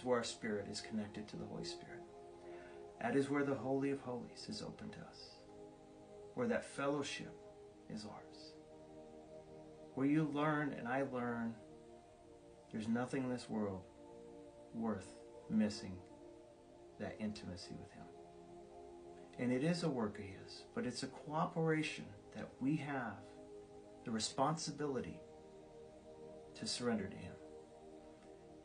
is where our spirit is connected to the Holy Spirit. That is where the Holy of Holies is open to us. Where that fellowship is ours. Where you learn and I learn there's nothing in this world worth missing that intimacy with Him. And it is a work of His, but it's a cooperation that we have the responsibility to surrender to Him.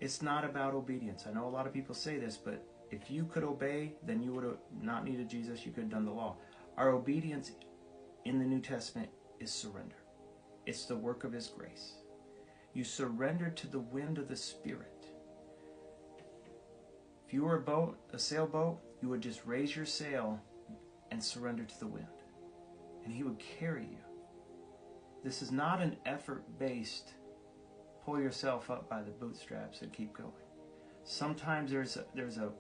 It's not about obedience. I know a lot of people say this, but if you could obey, then you would have not needed Jesus. You could have done the law. Our obedience in the New Testament is surrender. It's the work of His grace. You surrender to the wind of the Spirit. If you were a sailboat, you would just raise your sail and surrender to the wind. And He would carry you. This is not an effort-based, pull yourself up by the bootstraps and keep going. Sometimes there's a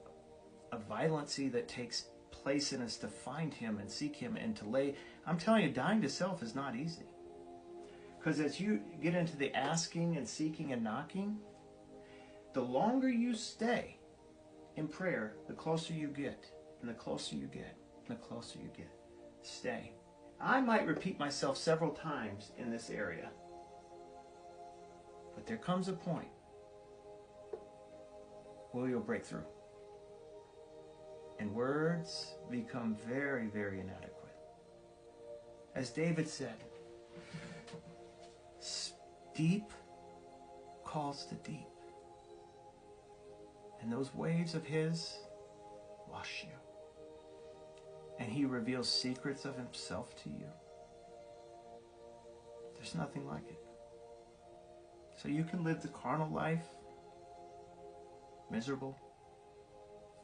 violency that takes place in us to find Him and seek Him and to lay. I'm telling you, dying to self is not easy. Because as you get into the asking and seeking and knocking, the longer you stay in prayer, the closer you get. And the closer you get, and the closer you get. Stay. I might repeat myself several times in this area. But there comes a point where you'll break through. And words become very, very inadequate. As David said, deep calls to deep. And those waves of His wash you. And He reveals secrets of Himself to you. There's nothing like it. So you can live the carnal life, miserable.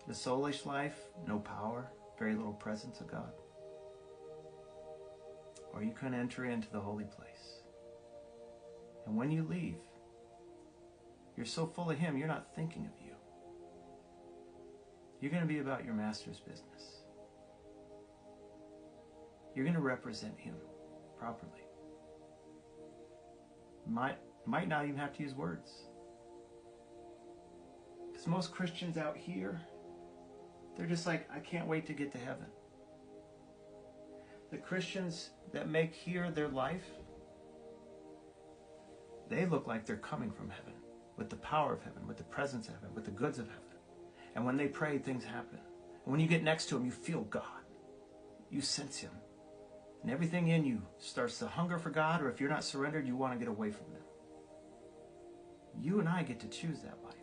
The soulish life, no power, very little presence of God. Or you can enter into the holy place. And when you leave, you're so full of Him, you're not thinking of you. You're going to be about your Master's business. You're going to represent Him properly. Might not even have to use words. Because most Christians out here, they're just like, I can't wait to get to heaven. The Christians that make here their life, they look like they're coming from heaven, with the power of heaven, with the presence of heaven, with the goods of heaven. And when they pray, things happen. And when you get next to Him, you feel God. You sense Him. And everything in you starts to hunger for God, or if you're not surrendered, you want to get away from Him. You and I get to choose that life.